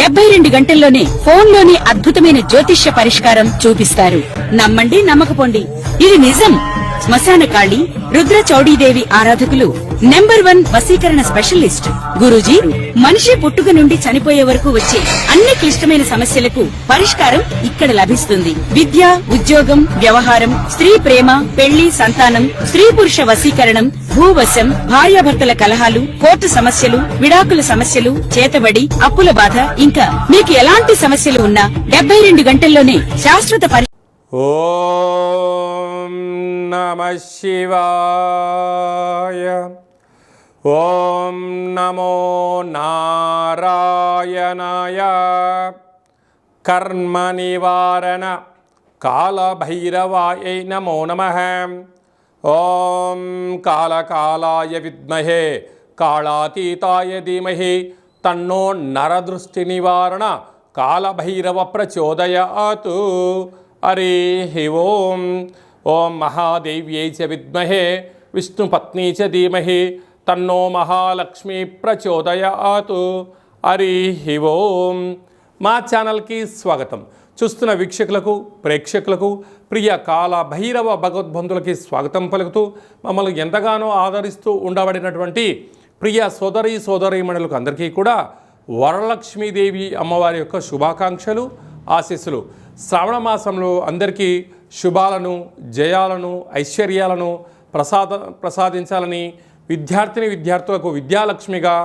72 గంటల్లోనే ఫోన్లోని అద్భుతమైన జ్యోతిష్య పరిష్కారం చూపిస్తారు. నమ్మండి, నమ్మకపోండి, ఇది నిజం. శ్మశాన కాళి రుద్ర చౌడీదేవి ఆరాధకులు నంబర్ 1 వశీకరణ స్పెషలిస్ట్. గురూజీ మనిషి పుట్టుక నుండి చనిపోయే వరకు వచ్చే అన్ని క్లిష్టమైన సమస్యలకు పరిష్కారం ఇక్కడ లభిస్తుంది. విద్య, ఉద్యోగం, వ్యవహారం, స్త్రీ ప్రేమ, పెళ్లి, సంతానం, స్త్రీ పురుష వశీకరణం, భూవశం, భార్యాభర్తల కలహాలు, కోర్టు సమస్యలు, విడాకుల సమస్యలు, చేతబడి, అప్పుల బాధ, ఇంకా మీకు ఎలాంటి సమస్యలు ఉన్నా 72 గంటల్లోనే శాశ్వత ఓం నమః శివాయ. ఓం నమో నారాయణాయ. కర్మ నివారణ కాళభైరవాయ నమో నమః. ఓం కాళకాలాయ విద్మహే కాళాతీతాయ ధీమహి తన్నో నరదృష్టి నివారణ కాళభైరవ ప్రచోదయాత్. హరి ఓం. ఓం మహాదేవ్యై చ విద్మహే విష్ణుపత్నీ చ ధీమహి తన్నో మహాలక్ష్మి ప్రచోదయాత్. హరి ఓం. మా ఛానల్కి స్వాగతం. చూస్తున్న వీక్షకులకు, ప్రేక్షకులకు, ప్రియ కాల భైరవ భగవద్బంధులకి స్వాగతం పలుకుతూ మమ్మల్ని ఎంతగానో ఆదరిస్తూ ఉండబడినటువంటి ప్రియ సోదరీమణులకు అందరికీ కూడా వరలక్ష్మీదేవి అమ్మవారి యొక్క శుభాకాంక్షలు, ఆశీస్సులు. శ్రావణ మాసంలో అందరికీ శుభాలను, జయాలను, ఐశ్వర్యాలను ప్రసాదించాలని, విద్యార్థులకు విద్యాలక్ష్మిగా,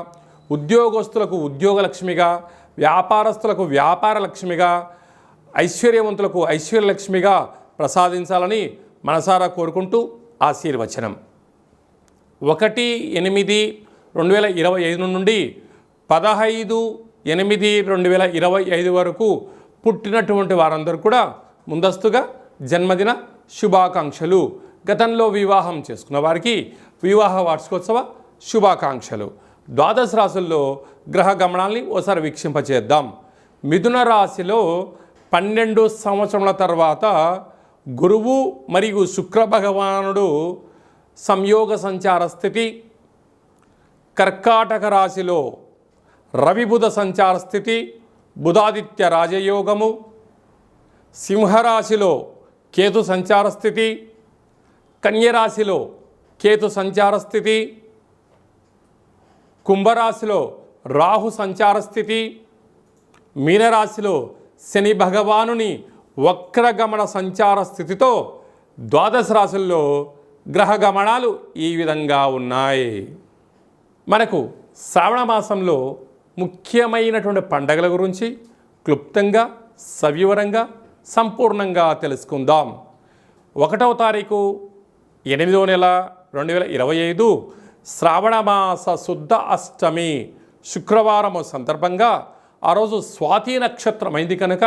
ఉద్యోగస్తులకు ఉద్యోగలక్ష్మిగా, వ్యాపారస్తులకు వ్యాపారలక్ష్మిగా, ఐశ్వర్యవంతులకు ఐశ్వర్యలక్ష్మిగా ప్రసాదించాలని మనసారా కోరుకుంటూ ఆశీర్వచనం. 1/8/2025 నుండి 15/8/2025 వరకు పుట్టినటువంటి వారందరూ కూడా ముందస్తుగా జన్మదిన శుభాకాంక్షలు. గతంలో వివాహం చేసుకున్న వారికి వివాహ వార్షికోత్సవ శుభాకాంక్షలు. ద్వాదశ రాశుల్లో గ్రహ గమనాల్ని ఓసారి వీక్షింపచేద్దాం. మిథున రాశిలో 12 సంవత్సరముల తర్వాత గురువు మరియు శుక్ర భగవానుడు సంయోగ సంచార స్థితి. కర్కాటక రాశిలో రవి బుధ సంచార స్థితి, బుధాదిత్య రాజయోగము. సింహరాశిలో కేతు సంచార స్థితి, కన్యరాశిలో కేతు సంచార స్థితి, కుంభరాశిలో రాహు సంచార స్థితి, మీనరాశిలో శని భగవానుని వక్రగమన సంచార స్థితితో ద్వాదశ రాశుల్లో గ్రహ గమనాలు ఈ విధంగా ఉన్నాయి. మనకు శ్రావణ మాసంలో ముఖ్యమైనటువంటి పండగల గురించి క్లుప్తంగా, సవివరంగా, సంపూర్ణంగా తెలుసుకుందాం. 1వ తారీఖు 8వ నెల 2025 శ్రావణ మాస శుద్ధ అష్టమి శుక్రవారము సందర్భంగా ఆ రోజు స్వాతి నక్షత్రం అయింది కనుక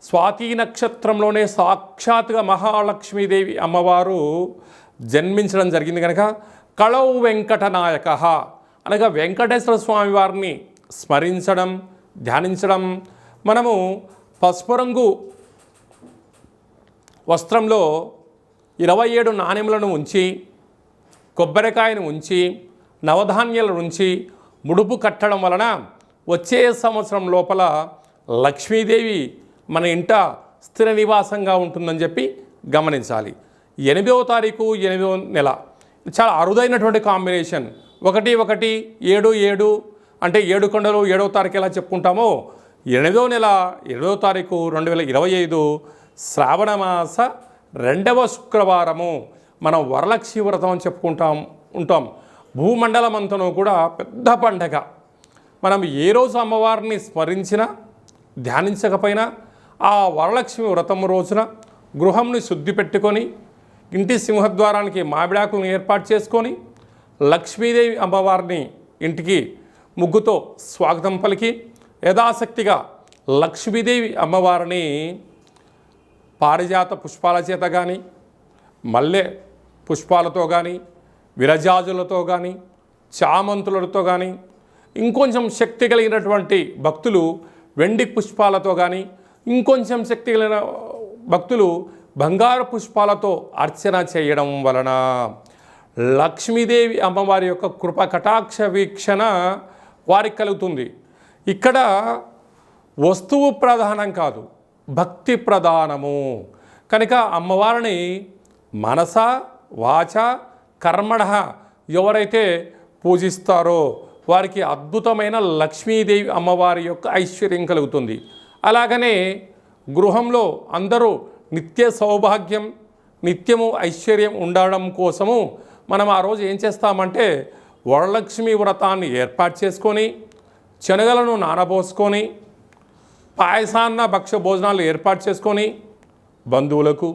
స్వాతి నక్షత్రంలోనే సాక్షాత్గా మహాలక్ష్మీదేవి అమ్మవారు జన్మించడం జరిగింది కనుక కళౌ వెంకటనాయక అనగా వెంకటేశ్వర స్వామి వారిని స్మరించడం, ధ్యానించడం. మనము పసుపు రంగు వస్త్రంలో 27 నాణెములను ఉంచి, కొబ్బరికాయను ఉంచి, నవధాన్యాలను ఉంచి ముడుపు కట్టడం వలన వచ్చే సంవత్సరం లోపల లక్ష్మీదేవి మన ఇంట స్థిర నివాసంగా ఉంటుందని చెప్పి గమనించాలి. 8వ తారీఖు 8వ నెల చాలా అరుదైనటువంటి కాంబినేషన్. 1/1/7/7 అంటే 7 కొండలు 7వ తారీఖు ఎలా చెప్పుకుంటామో 8వ నెల 7వ తారీఖు 2025 శ్రావణ మాస 2వ శుక్రవారము మనం వరలక్ష్మి వ్రతం అని ఉంటాం. భూమండలం అంతనూ కూడా పెద్ద పండగ. మనం ఏ రోజు అమ్మవారిని స్మరించినా, ధ్యానించకపోయినా ఆ వరలక్ష్మి వ్రతం రోజున గృహంని శుద్ధి పెట్టుకొని, ఇంటి సింహద్వారానికి మామిడాకులను ఏర్పాటు చేసుకొని, లక్ష్మీదేవి అమ్మవారిని ఇంటికి ముగ్గుతో స్వాగతం పలికి, యథాశక్తిగా లక్ష్మీదేవి అమ్మవారిని పారిజాత పుష్పాల చేత కానీ, మల్లె పుష్పాలతో కానీ, విరజాజులతో కానీ, చామంతులతో కానీ, ఇంకొంచెం శక్తి కలిగినటువంటి భక్తులు వెండి పుష్పాలతో కానీ, ఇంకొంచెం శక్తి కలిగిన భక్తులు బంగారు పుష్పాలతో అర్చన చేయడం వలన లక్ష్మీదేవి అమ్మవారి యొక్క కృప కటాక్ష వీక్షణ వారికి కలుగుతుంది. ఇక్కడ వస్తువు ప్రధానం కాదు, భక్తి ప్రధానము. కనుక అమ్మవారిని మనస వాచ కర్మణ ఎవరైతే పూజిస్తారో వారికి అద్భుతమైన లక్ష్మీదేవి అమ్మవారి యొక్క ఐశ్వర్యం కలుగుతుంది. అలాగనే గృహంలో అందరూ నిత్య సౌభాగ్యం, నిత్యము ఐశ్వర్యం ఉండడం కోసము మనం ఆ రోజు ఏం చేస్తామంటే వరలక్ష్మి వ్రతాన్ని ఏర్పాటు చేసుకొని శనగలను నానబోసుకొని పాయసాన్న భక్ష భోజనాలు ఏర్పాటు చేసుకొని బంధువులకు,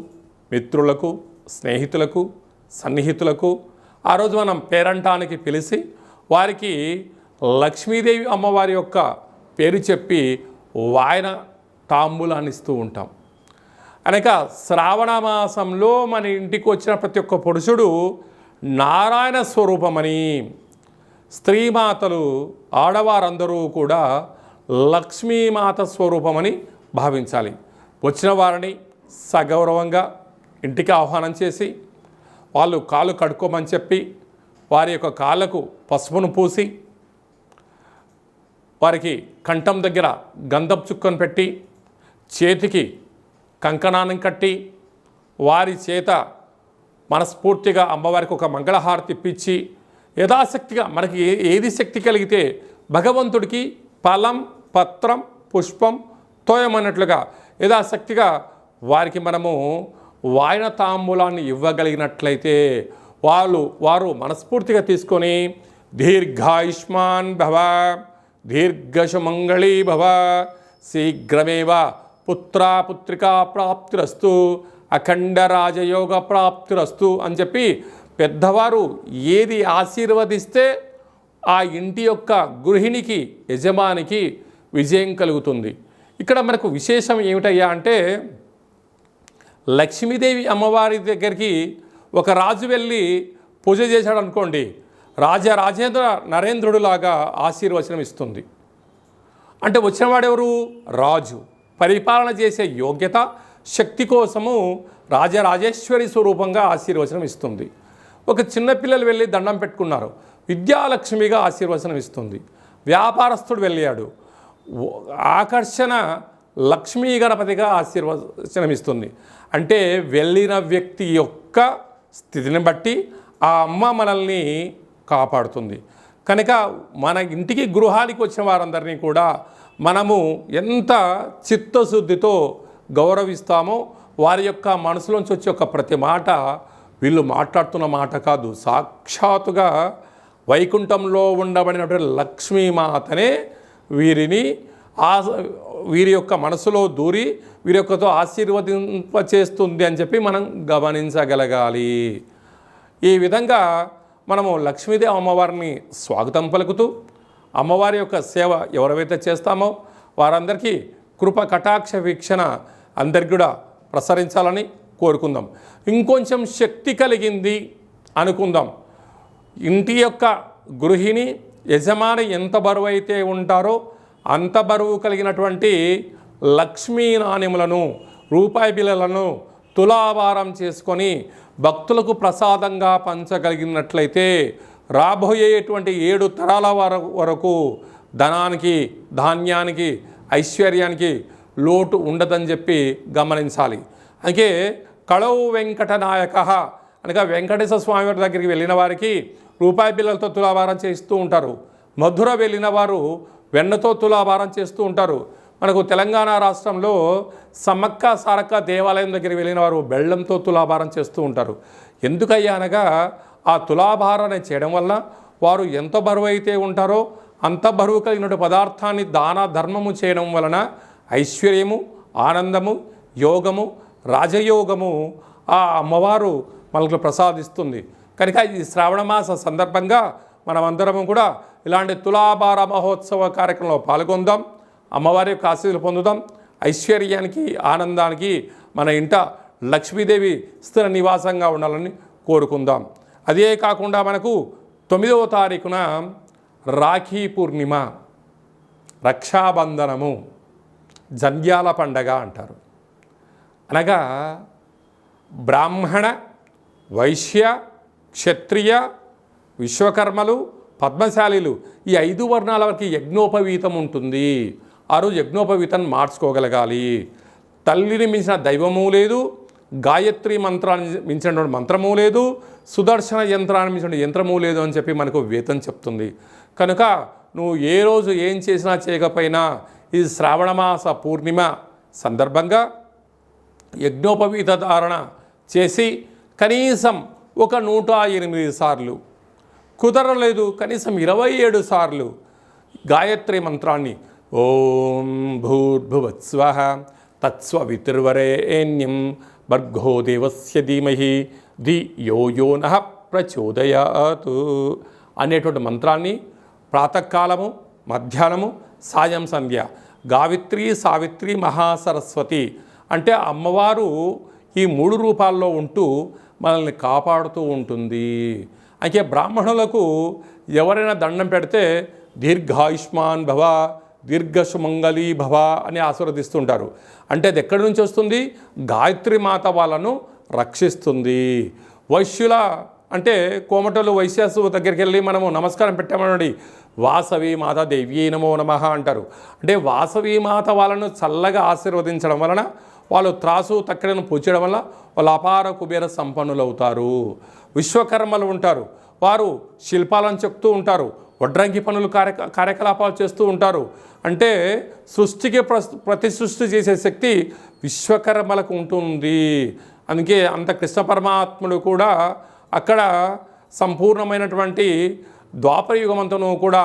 మిత్రులకు, స్నేహితులకు, సన్నిహితులకు ఆ రోజు మనం పేరంటానికి పిలిచి వారికి లక్ష్మీదేవి అమ్మవారి యొక్క పేరు చెప్పి వాయన తాంబూలాన్ని ఇస్తూ ఉంటాం. అనక శ్రావణ మాసంలో మన ఇంటికి వచ్చిన ప్రతి ఒక్క పురుషుడు నారాయణ స్వరూపమని, స్త్రీమాతలు ఆడవారందరూ కూడా లక్ష్మీమాత స్వరూపమని భావించాలి. వచ్చిన వారిని సగౌరవంగా ఇంటికి ఆహ్వానం చేసి వాళ్ళు కాళ్ళు కడుక్కోమని చెప్పి వారి యొక్క కాళ్ళకు పసుపును పూసి వారికి కంఠం దగ్గర గంధపు చుక్కను పెట్టి చేతికి కంకణాన్ని కట్టి వారి చేత మనస్ఫూర్తిగా అమ్మవారికి ఒక మంగళహారతి ఇప్పించి యథాశక్తిగా మనకి ఏది శక్తి కలిగితే భగవంతుడికి ఫలం, పత్రం, పుష్పం, తోయం అన్నట్లుగా యథాశక్తిగా వారికి మనము వాయన తాంబూలాన్ని ఇవ్వగలిగినట్లయితే వారు మనస్ఫూర్తిగా తీసుకొని దీర్ఘాయుష్మాన్ భవ, దీర్ఘసుమంగళీ భవ, శీఘ్రమేవ పుత్రికా ప్రాప్తిరస్తు, అఖండ రాజయోగ ప్రాప్తిరస్తు అని చెప్పి పెద్దవారు ఏది ఆశీర్వదిస్తే ఆ ఇంటి యొక్క గృహిణికి, యజమానికి విజయం కలుగుతుంది. ఇక్కడ మనకు విశేషం ఏమిటయ్యా అంటే లక్ష్మీదేవి అమ్మవారి దగ్గరికి ఒక రాజు వెళ్ళి పూజ చేశాడు అనుకోండి, రాజేంద్ర నరేంద్రుడిలాగా ఆశీర్వచనం ఇస్తుంది. అంటే వచ్చినవాడెవరు? రాజు. పరిపాలన చేసే యోగ్యత, శక్తి కోసము రాజరాజేశ్వరి స్వరూపంగా ఆశీర్వచనం ఇస్తుంది. ఒక చిన్నపిల్లలు వెళ్ళి దండం పెట్టుకున్నారు, విద్యాలక్ష్మిగా ఆశీర్వచనం ఇస్తుంది. వ్యాపారస్తుడు వెళ్ళాడు, ఆకర్షణ లక్ష్మీ గణపతిగా ఆశీర్వచనం ఇస్తుంది. అంటే వెళ్ళిన వ్యక్తి యొక్క స్థితిని బట్టి ఆ అమ్మ మనల్ని కాపాడుతుంది. కనుక మన ఇంటికి గృహానికి వచ్చిన వారందరినీ కూడా మనము ఎంత చిత్తశుద్ధితో గౌరవిస్తామో వారి యొక్క మనసులోంచి వచ్చే ఒక ప్రతి మాట వీళ్ళు మాట్లాడుతున్న మాట కాదు, సాక్షాత్తుగా వైకుంఠంలో ఉండబడినటువంటి లక్ష్మీమాతనే వీరిని వీరి యొక్క మనసులో దూరి వీరి యొక్కతో ఆశీర్వదింపచేస్తుంది అని చెప్పి మనం గమనించగలగాలి. ఈ విధంగా మనము లక్ష్మీదేవి అమ్మవారిని స్వాగతం పలుకుతూ అమ్మవారి యొక్క సేవ ఎవరైతే చేస్తామో వారందరికీ కృప కటాక్ష వీక్షణ అందరికీ కూడా ప్రసరించాలని కోరుకుందాం. ఇంకొంచెం శక్తి కలిగింది అనుకుందాం. ఇంటి యొక్క గృహిణి, యజమాని ఎంత బరువు అయితే ఉంటారో అంత బరువు కలిగినటువంటి లక్ష్మీ నాణ్యములను, రూపాయి బిళ్ళలను తులాభారం చేసుకొని భక్తులకు ప్రసాదంగా పంచగలిగినట్లయితే రాబోయేటువంటి 7 తరాల వరకు ధనానికి, ధాన్యానికి, ఐశ్వర్యానికి లోటు ఉండదని చెప్పి గమనించాలి. అందుకే కళవు వెంకటనాయక అనగా వెంకటేశ్వర స్వామి వారి దగ్గరికి వెళ్ళిన వారికి రూపాయి బిళ్ళలతో తులాభారం చేస్తూ ఉంటారు. మధుర వెళ్ళిన వారు వెన్నతో తులాభారం చేస్తూ ఉంటారు. మనకు తెలంగాణ రాష్ట్రంలో సమ్మక్క సారక్క దేవాలయం దగ్గరికి వెళ్ళిన వారు బెల్లంతో తులాభారం చేస్తూ ఉంటారు. ఎందుకయ్యా అనగా ఆ తులాభారాన్ని చేయడం వల్ల వారు ఎంత బరువు అయితే ఉంటారో అంత బరువు కలిగిన పదార్థాన్ని దాన ధర్మము చేయడం వలన ఐశ్వర్యము, ఆనందము, యోగము, రాజయోగము ఆ అమ్మవారు మనకు ప్రసాదిస్తుంది. కనుక ఈ శ్రావణమాస సందర్భంగా మనమందరము కూడా ఇలాంటి తులాభార మహోత్సవ కార్యక్రమంలో పాల్గొందాం, అమ్మవారి యొక్క ఆశీస్సులు పొందుదాం. ఐశ్వర్యానికి, ఆనందానికి మన ఇంట లక్ష్మీదేవి స్థిర నివాసంగా ఉండాలని కోరుకుందాం. అదే కాకుండా మనకు 9వ తారీఖున రాఖీ పూర్ణిమ, రక్షాబంధనము, జంధ్యాల పండగ అంటారు. అనగా బ్రాహ్మణ, వైశ్య, క్షత్రియ, విశ్వకర్మలు, పద్మశాలీలు ఈ 5 వర్ణాల వరకు యజ్ఞోపవీతం ఉంటుంది. ఆ రోజు యజ్ఞోపవీతాన్ని మార్చుకోగలగాలి. తల్లిని మించిన దైవము లేదు, గాయత్రి మంత్రాన్ని మించినటువంటి మంత్రము లేదు, సుదర్శన యంత్రాన్ని మించిన యంత్రము లేదు అని చెప్పి మనకు వేదం చెప్తుంది. కనుక నువ్వు ఏ రోజు ఏం చేసినా చేయకపోయినా ఈ శ్రావణమాస పూర్ణిమ సందర్భంగా యజ్ఞోపవీత ధారణ చేసి కనీసం ఒక 108 సార్లు, కుదరలేదు కనీసం 27 సార్లు గాయత్రి మంత్రాన్ని ఓం భూర్భువత్స్వః తత్స్వవితుర్వరేణ్యం భర్గో దేవస్య ధీమహి ధియో యో నః ప్రచోదయాత్ అనేటువంటి మంత్రాన్ని ప్రాతకాలము, మధ్యాహ్నము, సాయం సంధ్య గావిత్రి, సావిత్రి, మహాసరస్వతి అంటే అమ్మవారు ఈ 3 రూపాల్లో ఉంటూ మనల్ని కాపాడుతూ ఉంటుంది. అయితే బ్రాహ్మణులకు ఎవరైనా దండం పెడితే దీర్ఘాయుష్మాన్ భవ, దీర్ఘసుమంగళీ భవ అని ఆశీర్వదిస్తుంటారు. అంటే అది ఎక్కడి నుంచి వస్తుంది? గాయత్రి మాత వాళ్ళను రక్షిస్తుంది. వైశ్యుల అంటే కోమటలు వైశ్యాసు దగ్గరికి వెళ్ళి మనము నమస్కారం పెట్టామనండి, వాసవి మాత దేవ్యై నమో నమః అంటారు. అంటే వాసవి మాత వాళ్ళను చల్లగా ఆశీర్వదించడం వలన, వాళ్ళు త్రాసు తక్కడను పూచడం వల్ల వాళ్ళు అపార కుబేర సంపన్నులు అవుతారు. విశ్వకర్మలు ఉంటారు, వారు శిల్పాలను చెప్తూ ఉంటారు, వడ్రంగి పనులు కార్యకలాపాలు చేస్తూ ఉంటారు. అంటే సృష్టికి ప్రతి సృష్టి చేసే శక్తి విశ్వకర్మలకు ఉంటుంది. అందుకే అంత కృష్ణ పరమాత్ముడు కూడా అక్కడ సంపూర్ణమైనటువంటి ద్వాపర యుగమంతను కూడా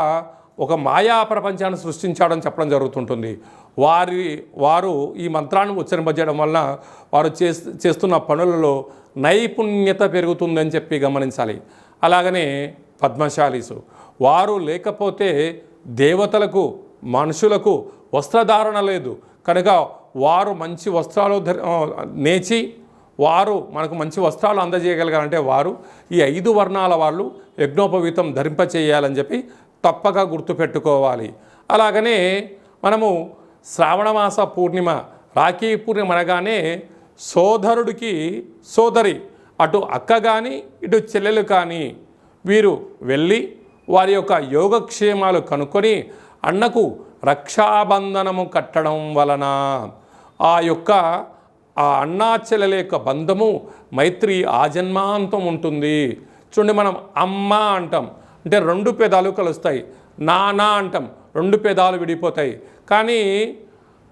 ఒక మాయా ప్రపంచాన్ని సృష్టించాడని చెప్పడం జరుగుతుంటుంది. వారు ఈ మంత్రాన్ని ఉచ్చరింపజేయడం వలన వారు చేస్తున్న పనులలో నైపుణ్యత పెరుగుతుందని చెప్పి గమనించాలి. అలాగనే పద్మశాలీసు వారు లేకపోతే దేవతలకు, మనుషులకు వస్త్రధారణ లేదు. కనుక వారు మంచి వస్త్రాలు నేచి వారు మనకు మంచి వస్త్రాలు అందజేయగలగాలంటే వారు ఈ 5 వర్ణాల వాళ్ళు యజ్ఞోపవీతం ధరింపచేయాలని చెప్పి తప్పక గుర్తుపెట్టుకోవాలి. అలాగనే మనము శ్రావణమాస పూర్ణిమ, రాఖీ పూర్ణిమ అనగానే సోదరుడికి సోదరి, అటు అక్క కానీ ఇటు చెల్లెలు కానీ వీరు వెళ్ళి వారి యొక్క యోగక్షేమాలు కనుక్కొని అన్నకు రక్షాబంధనము కట్టడం వలన ఆ అన్నా చెల్లెల యొక్క బంధము, మైత్రి ఆజన్మాంతం ఉంటుంది. చూడండి, మనం అమ్మ అంటాం అంటే 2 పెదాలు కలుస్తాయి, నాన్న అంటాం 2 పెదాలు విడిపోతాయి. కానీ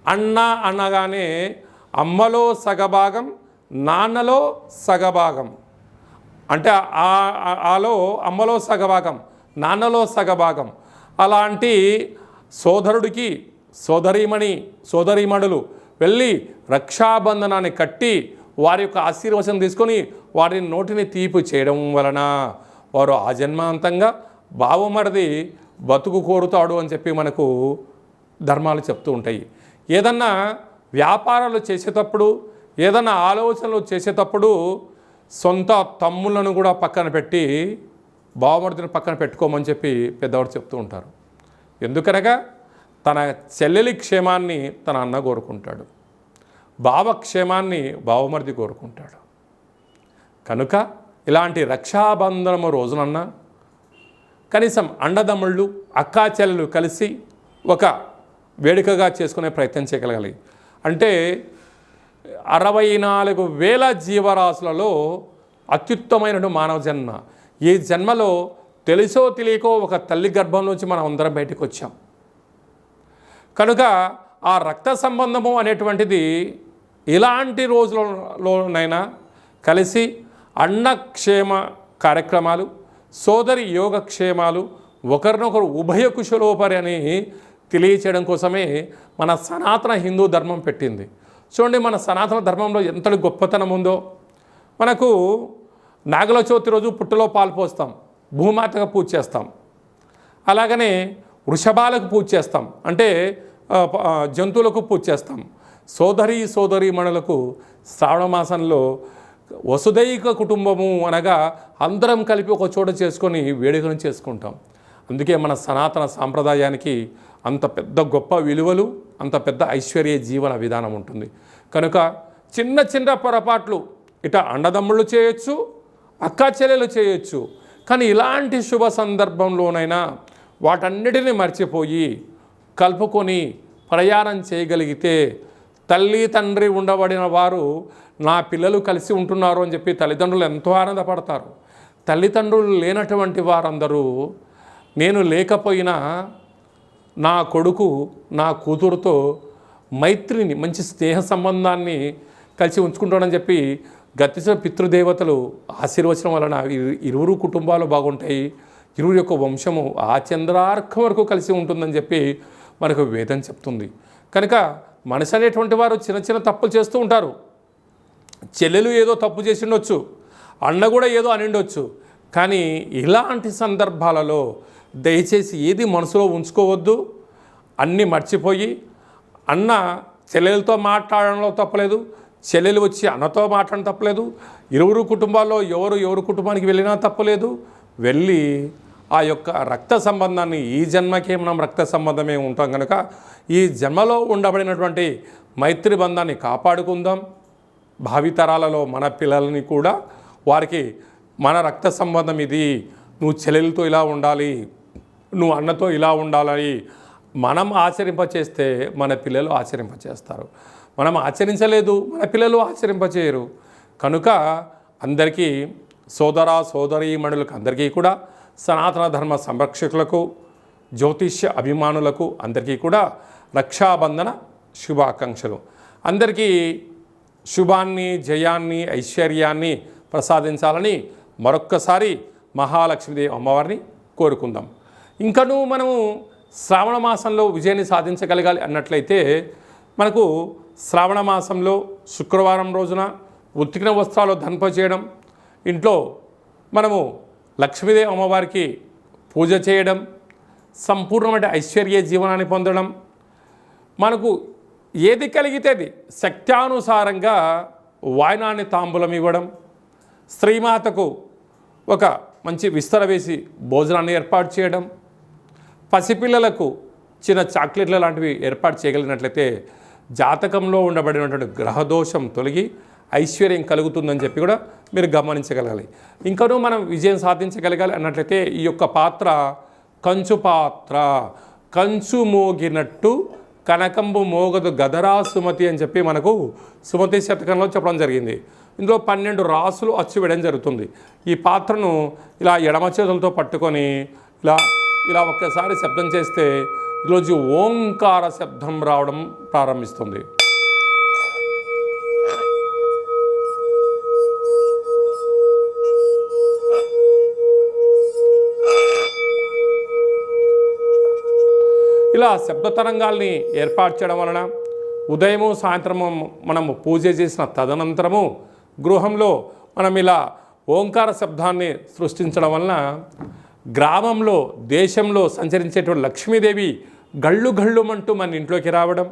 అన్న అనగానే అమ్మలో సగభాగం, నాన్నలో సగభాగం. అంటే అమ్మలో సగభాగం, నాన్నలో సగభాగం. అలాంటి సోదరుడికి సోదరీమణులు వెళ్ళి రక్షాబంధనాన్ని కట్టి వారి యొక్క ఆశీర్వచనం తీసుకొని వారి నోటిని తీపి చేయడం వలన వారు ఆజన్మాంతంగా బావమరిది బతుకు కోరుతాడు అని చెప్పి మనకు ధర్మాలు చెప్తూ ఉంటాయి. ఏదన్నా వ్యాపారాలు చేసేటప్పుడు, ఏదన్నా ఆలోచనలు చేసేటప్పుడు సొంత తమ్ములను కూడా పక్కన పెట్టి బావమరిదిని పక్కన పెట్టుకోమని చెప్పి పెద్దవాడు చెప్తూ ఉంటారు. ఎందుకనగా తన చెల్లెలి క్షేమాన్ని తన అన్న కోరుకుంటాడు, భావక్షేమాన్ని బావమరిది కోరుకుంటాడు. కనుక ఇలాంటి రక్షాబంధనము రోజునన్నా కనీసం అండదమ్ముళ్ళు, అక్కా చెల్లెలు కలిసి ఒక వేడుకగా చేసుకునే ప్రయత్నం చేయగలగాలి. అంటే 64,000 జీవరాశులలో అత్యుత్తమైన మానవ జన్మ. ఈ జన్మలో తెలుసో తెలియకో ఒక తల్లి గర్భం నుంచి మనం అందరం బయటకు వచ్చాం. కనుక ఆ రక్త సంబంధము అనేటువంటిది ఇలాంటి రోజులలోనైనా కలిసి అన్నక్షేమ కార్యక్రమాలు, సోదరి యోగక్షేమాలు, ఒకరినొకరు ఉభయ కుశలోపరి అని తెలియచేయడం కోసమే మన సనాతన హిందూ ధర్మం పెట్టింది. చూడండి, మన సనాతన ధర్మంలో ఎంతటి గొప్పతనం ఉందో. మనకు నాగల చవితి రోజు పుట్టలో పాలు పోస్తాం, భూమాతకు పూజ చేస్తాం. అలాగనే వృషభాలకు పూజ చేస్తాం, అంటే జంతువులకు పూజ చేస్తాం. సోదరీమణులకు శ్రావణ మాసంలో వసుదైక కుటుంబము అనగా అందరం కలిపి ఒక చోట చేసుకొని వేడుకను చేసుకుంటాం. అందుకే మన సనాతన సాంప్రదాయానికి అంత పెద్ద గొప్ప విలువలు, అంత పెద్ద ఐశ్వర్య జీవన విధానం ఉంటుంది. కనుక చిన్న చిన్న పొరపాట్లు ఇట అండదమ్ముళ్ళు చేయొచ్చు, అక్కా చెల్లెలు చేయొచ్చు. కానీ ఇలాంటి శుభ సందర్భంలోనైనా వాటన్నిటినీ మర్చిపోయి కలుపుకొని ప్రయాణం చేయగలిగితే తల్లి తండ్రి ఉండబడిన వారు నా పిల్లలు కలిసి ఉంటున్నారు అని చెప్పి తల్లిదండ్రులు ఎంతో ఆనందపడతారు. తల్లిదండ్రులు లేనటువంటి వారందరూ నేను లేకపోయినా నా కొడుకు నా కూతురుతో మైత్రిని మంచి స్నేహ సంబంధాన్ని కలిసి ఉంచుకుంటాడని చెప్పి గతించిన పితృదేవతలు ఆశీర్వచనం వలన ఇరువురు కుటుంబాలు బాగుంటాయి, ఇరువురు యొక్క వంశము ఆ చంద్రార్కం వరకు కలిసి ఉంటుందని చెప్పి మనకు వేదం చెప్తుంది. కనుక మనిషి అనేటువంటి వారు చిన్న చిన్న తప్పులు చేస్తూ ఉంటారు. చెల్లెలు ఏదో తప్పు చేసిండొచ్చు, అన్న కూడా ఏదో అనిండొచ్చు. కానీ ఇలాంటి సందర్భాలలో దయచేసి ఏది మనసులో ఉంచుకోవద్దు. అన్నీ మర్చిపోయి అన్న చెల్లెలతో మాట్లాడడంలో తప్పలేదు, చెల్లెలు వచ్చి అన్నతో మాట్లాడడం తప్పలేదు, ఇరువురు కుటుంబాల్లో ఎవరు కుటుంబానికి వెళ్ళినా తప్పలేదు. వెళ్ళి ఆ యొక్క రక్త సంబంధాన్ని ఈ జన్మకే మనం రక్త సంబంధమే ఉంటాం కనుక ఈ జన్మలో ఉండబడినటువంటి మైత్రి బంధాన్ని కాపాడుకుందాం. భావితరాలలో మన పిల్లల్ని కూడా వారికి మన రక్త సంబంధం ఇది, నువ్వు చెల్లెలతో ఇలా ఉండాలి, నువ్వు అన్నతో ఇలా ఉండాలని మనం ఆచరింపచేస్తే మన పిల్లలు ఆచరింపచేస్తారు. మనం ఆచరించలేదు, మన పిల్లలు ఆచరింపచేయరు. కనుక అందరికీ సోదరీమణులకు అందరికీ కూడా సనాతన ధర్మ సంరక్షకులకు జ్యోతిష్య అభిమానులకు అందరికీ కూడా రక్షాబంధన శుభాకాంక్షలు. అందరికీ శుభాన్ని, జయాన్ని, ఐశ్వర్యాన్ని ప్రసాదించాలని మరొక్కసారి మహాలక్ష్మీదేవి అమ్మవారిని కోరుకుందాం. ఇంకనూ మనము శ్రావణ మాసంలో విజయాన్ని సాధించగలగాలి అన్నట్లయితే మనకు శ్రావణ మాసంలో శుక్రవారం రోజున ఉతికిన వస్త్రాలు ధరింపజేయడం, ఇంట్లో మనము లక్ష్మీదేవి అమ్మవారికి పూజ చేయడం, సంపూర్ణమైన ఐశ్వర్య జీవనాన్ని పొందడం, మనకు ఏది కలిగితే అది శక్త్యానుసారంగా వాయనాన్ని తాంబూలం ఇవ్వడం, స్త్రీమాతకు ఒక మంచి విస్తర వేసి భోజనాన్ని ఏర్పాటు చేయడం, పసిపిల్లలకు చిన్న చాక్లెట్ల లాంటివి ఏర్పాటు చేయగలిగినట్లయితే జాతకంలో ఉండబడినటువంటి గ్రహదోషం తొలగి ఐశ్వర్యం కలుగుతుందని చెప్పి కూడా మీరు గమనించగలగాలి. ఇంకనూ మనం విజయం సాధించగలగాలి అన్నట్లయితే ఈ యొక్క పాత్ర కంచు పాత్ర, కంచు మోగినట్టు కనకంబు మోగదు గదరా సుమతి అని చెప్పి మనకు సుమతి శతకంలో చెప్పడం జరిగింది. ఇందులో 12 రాసులు అచ్చు వేయడం జరుగుతుంది. ఈ పాత్రను ఇలా ఎడమ చేతులతో పట్టుకొని ఇలా ఒక్కసారి శబ్దం చేస్తే ఈరోజు ఓంకార శబ్దం రావడం ప్రారంభిస్తుంది. ఇలా శబ్ద తరంగాల్ని ఏర్పాటు చేయడం వలన ఉదయము సాయంత్రము మనము పూజ చేసిన తదనంతరము గృహంలో మనం ఇలా ఓంకార శబ్దాన్ని సృష్టించడం వలన గ్రామంలో, దేశంలో సంచరించేటువంటి లక్ష్మీదేవి గళ్ళుమంటూ మన ఇంట్లోకి రావడం,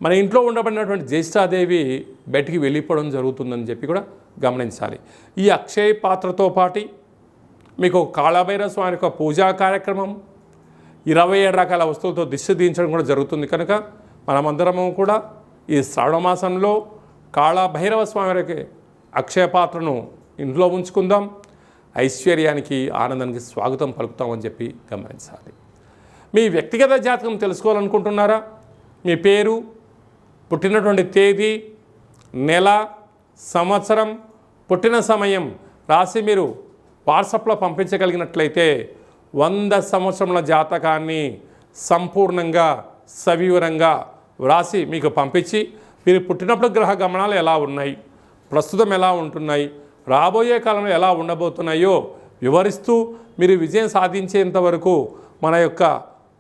మన ఇంట్లో ఉండబడినటువంటి జ్యేష్ఠాదేవి బయటికి వెళ్ళిపోవడం జరుగుతుందని చెప్పి కూడా గమనించాలి. ఈ అక్షయ పాత్రతో పాటు మీకు కాళభైరవ స్వామి యొక్క పూజా కార్యక్రమం 27 రకాల వస్తువులతో దిష్టి తీయించడం కూడా జరుగుతుంది. కనుక మనమందరము కూడా ఈ శ్రావణ మాసంలో కాళభైరవ స్వామి వారికి అక్షయ పాత్రను ఇంట్లో ఉంచుకుందాం. ఐశ్వర్యానికి, ఆనందానికి స్వాగతం పలుకుతామని చెప్పి గమనించాలి. మీ వ్యక్తిగత జాతకం తెలుసుకోవాలనుకుంటున్నారా? మీ పేరు, పుట్టినటువంటి తేదీ, నెల, సంవత్సరం, పుట్టిన సమయం రాసి మీరు వాట్సాప్లో పంపించగలిగినట్లయితే 100 సంవత్సరముల జాతకాన్ని సంపూర్ణంగా సవివరంగా వ్రాసి మీకు పంపించి మీరు పుట్టినప్పుడు గ్రహ గమనాలు ఎలా ఉన్నాయి, ప్రస్తుతం ఎలా ఉంటున్నాయి, రాబోయే కాలంలో ఎలా ఉండబోతున్నాయో వివరిస్తూ మీరు విజయం సాధించేంత వరకు మన యొక్క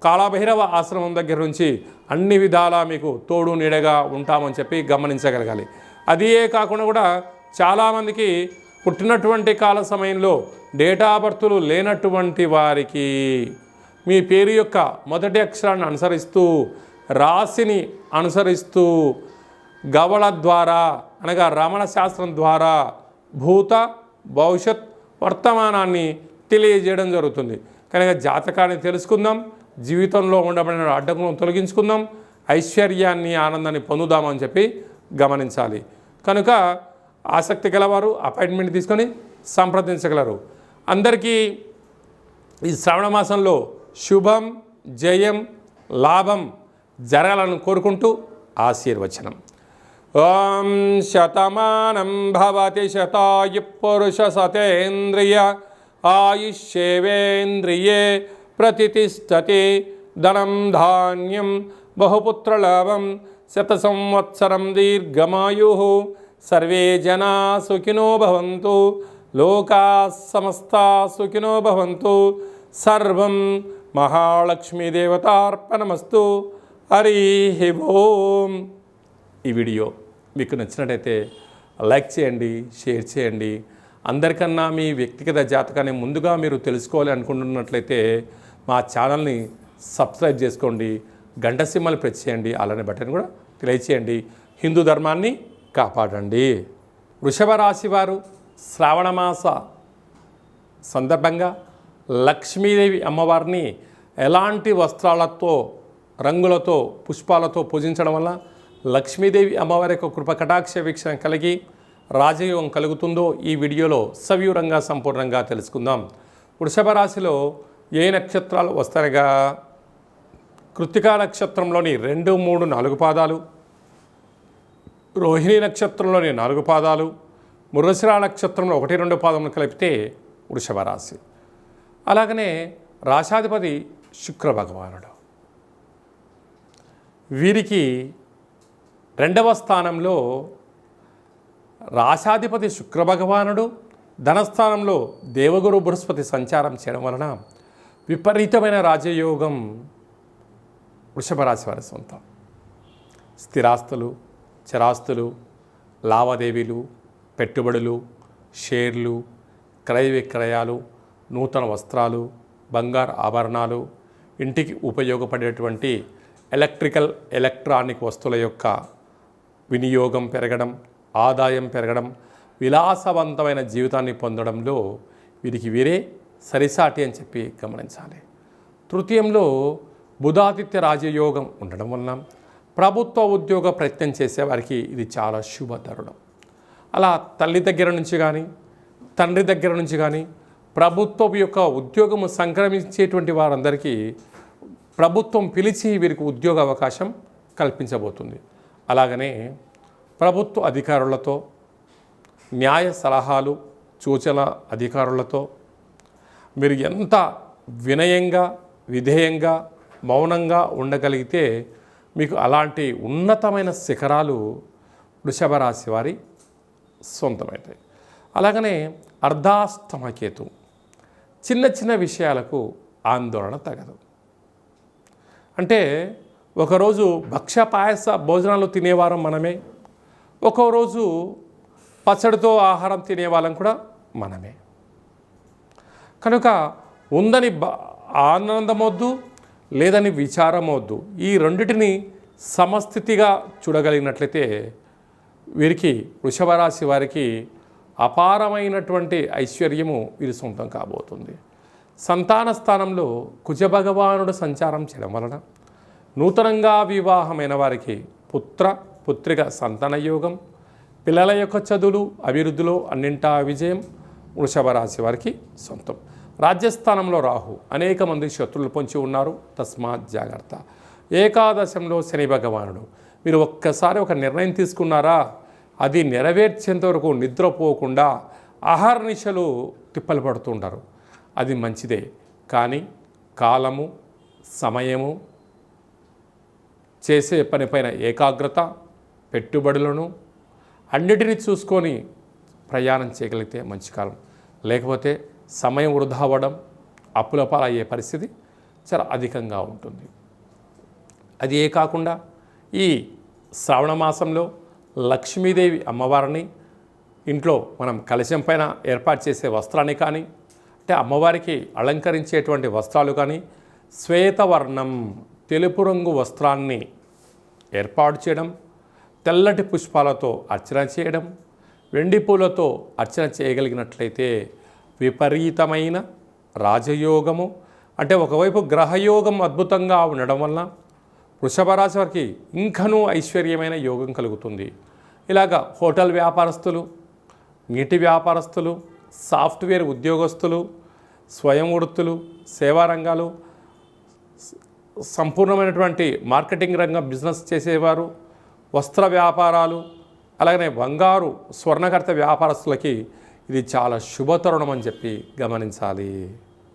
కాళభైరవ ఆశ్రమం దగ్గర నుంచి అన్ని విధాలా మీకు తోడు నీడగా ఉంటామని చెప్పి గమనించగలగాలి. అదే కాకుండా కూడా చాలామందికి పుట్టినటువంటి కాల సమయంలో డేటా బర్తులు లేనటువంటి వారికి మీ పేరు యొక్క మొదటి అక్షరాన్ని అనుసరిస్తూ, రాశిని అనుసరిస్తూ, గవళ ద్వారా అనగా రమణ శాస్త్రం ద్వారా భూత, భవిష్యత్, వర్తమానాన్ని తెలియజేయడం జరుగుతుంది. కనుక జాతకాన్ని తెలుసుకుందాం, జీవితంలో ఉండబడిన అడ్డంకులను తొలగించుకుందాం, ఐశ్వర్యాన్ని, ఆనందాన్ని పొందుదామని చెప్పి గమనించాలి. కనుక ఆసక్తి గలవారు అపాయింట్మెంట్ తీసుకొని సంప్రదించగలరు. అందరికీ ఈ శ్రావణ మాసంలో శుభం, జయం, లాభం జరగాలని కోరుకుంటూ ఆశీర్వచనం. ఓం శతమానం భవతి శతాయు పురుష సతేంద్రియ ఆయుష్యేవేంద్రియే ప్రతిష్టతి. ధనం ధాన్యం బహుపుత్రలాభం శత సంవత్సరం దీర్ఘమాయు. సర్వే జనా సుఖినో భవంతు. లోకా సమస్తా సుఖినో భవంతు. సర్వం మహాలక్ష్మీదేవతార్పణమస్తు. హరి ఓం. ఈ వీడియో మీకు నచ్చినట్టయితే లైక్ చేయండి, షేర్ చేయండి. అందరికన్నా మీ వ్యక్తిగత జాతకాన్ని ముందుగా మీరు తెలుసుకోవాలి అనుకుంటున్నట్లయితే మా ఛానల్ని సబ్స్క్రైబ్ చేసుకోండి, గంట సింబల్ ప్రెస్ చేయండి, అలానే బటన్ కూడా తెలియచేయండి. హిందూ ధర్మాన్ని కాపాడండి. వృషభ రాశి వారు శ్రావణమాస సందర్భంగా లక్ష్మీదేవి అమ్మవారిని ఎలాంటి వస్త్రాలతో, రంగులతో, పుష్పాలతో పూజించడం వల్ల లక్ష్మీదేవి అమ్మవారి యొక్క కృప కటాక్ష వీక్షణ కలిగి రాజయోగం కలుగుతుందో ఈ వీడియోలో సవివరంగా సంపూర్ణంగా తెలుసుకుందాం. వృషభ రాశిలో ఏ నక్షత్రాలు వస్తాయగా కృత్తికా నక్షత్రంలోని 2, 3, 4 పాదాలు, రోహిణి నక్షత్రంలోని 4 పాదాలు, మృగశిర నక్షత్రంలో 1, 2 పాదములు కలిపితే వృషభ రాశి. అలాగనే రాశాధిపతి శుక్ర భగవానుడు. వీరికి 2వ స్థానంలో రాశాధిపతి శుక్ర భగవానుడు, ధనస్థానంలో దేవగురు బృహస్పతి సంచారం చేయడం వలన విపరీతమైన రాజయోగం వృషభ రాశి వారి సొంతం. స్థిరాస్తులు, చరాస్తులు, లావాదేవీలు, పెట్టుబడులు, షేర్లు, క్రయ విక్రయాలు, నూతన వస్త్రాలు, బంగారు ఆభరణాలు, ఇంటికి ఉపయోగపడేటువంటి ఎలక్ట్రానిక్ వస్తువుల యొక్క వినియోగం పెరగడం, ఆదాయం పెరగడం, విలాసవంతమైన జీవితాన్ని పొందడంలో వీరికి వీరే సరిసాటి అని చెప్పి గమనించాలి. తృతీయంలో బుధాదిత్య రాజయోగం ఉండడం వలన ప్రభుత్వ ఉద్యోగ ప్రయత్నం చేసేవారికి ఇది చాలా శుభ తరుణం. అలా తల్లి దగ్గర నుంచి కానీ, తండ్రి దగ్గర నుంచి కానీ ప్రభుత్వం యొక్క ఉద్యోగము సంక్రమించేటువంటి వారందరికీ ప్రభుత్వం పిలిచి వీరికి ఉద్యోగ అవకాశం కల్పించబోతుంది. అలాగనే ప్రభుత్వ అధికారులతో, న్యాయ సలహాలు సూచన అధికారులతో మీరు ఎంత వినయంగా, విధేయంగా, మౌనంగా ఉండగలిగితే మీకు అలాంటి ఉన్నతమైన శిఖరాలు వృషభ రాశి వారి సొంతమవుతాయి. అలాగనే అర్ధాష్టమకేతు చిన్న చిన్న విషయాలకు ఆందోళన తగదు. అంటే ఒకరోజు భక్ష్య పాయస భోజనాలు తినేవారం మనమే, ఒక్కో రోజు పచ్చడితో ఆహారం తినేవాళ్ళం కూడా మనమే. కనుక ఉందని ఆనందమొద్దు, లేదని విచారమొద్దు. ఈ రెండిటిని సమస్థితిగా చూడగలిగినట్లయితే వీరికి వృషభ రాశి వారికి అపారమైనటువంటి ఐశ్వర్యము వీరి సొంతం కాబోతుంది. సంతాన స్థానంలో కుజభగవానుడు సంచారం చేయడం వలన నూతనంగా వివాహమైన వారికి పుత్రిక సంతాన యోగం, పిల్లల యొక్క చదువులు, అభివృద్ధిలో అన్నింటా విజయం వృషభ రాశి వారికి సొంతం. రాజ్యస్థానంలో రాహు అనేక మంది శత్రువులు పొంచి ఉన్నారు, తస్మాత్ జాగ్రత్త. ఏకాదశంలో శని భగవానుడు. మీరు ఒక్కసారి ఒక నిర్ణయం తీసుకున్నారా, అది నెరవేర్చేంత వరకు నిద్రపోకుండా అహర్నిశలు తిప్పలు పడుతుంటారు. అది మంచిదే, కానీ కాలము, సమయము, చేసే పనిపైన ఏకాగ్రత, పెట్టుబడులను అన్నిటినీ చూసుకొని ప్రయాణం చేయగలిగితే మంచి కాలం. లేకపోతే సమయం వృధా అవ్వడం, అప్పుల పాలయ్యే పరిస్థితి చాలా అధికంగా ఉంటుంది. అది ఏ కాకుండా ఈ శ్రావణ మాసంలో లక్ష్మీదేవి అమ్మవారిని ఇంట్లో మనం కలశం పైన ఏర్పాటు చేసే వస్త్రాన్ని కానీ, అంటే అమ్మవారికి అలంకరించేటువంటి వస్త్రాలు కానీ, శ్వేతవర్ణం తెలుపు రంగు వస్త్రాన్ని ఏర్పాటు చేయడం, తెల్లటి పుష్పాలతో అర్చన చేయడం, వెండి పూలతో అర్చన చేయగలిగినట్లయితే విపరీతమైన రాజయోగము, అంటే ఒకవైపు గ్రహయోగం అద్భుతంగా ఉండడం వలన వృషభ రాశి వారికి ఇంకనూ ఐశ్వర్యమైన యోగం కలుగుతుంది. ఇలాగా హోటల్ వ్యాపారస్తులు, నీటి వ్యాపారస్తులు, సాఫ్ట్వేర్ ఉద్యోగస్తులు, స్వయం వృత్తులు, సేవా రంగాలు, సంపూర్ణమైనటువంటి మార్కెటింగ్ రంగం బిజినెస్ చేసేవారు, వస్త్ర వ్యాపారాలు, అలాగనే బంగారు స్వర్ణకర్త వ్యాపారస్తులకి ఇది చాలా శుభతరుణం అని చెప్పి గమనించాలి.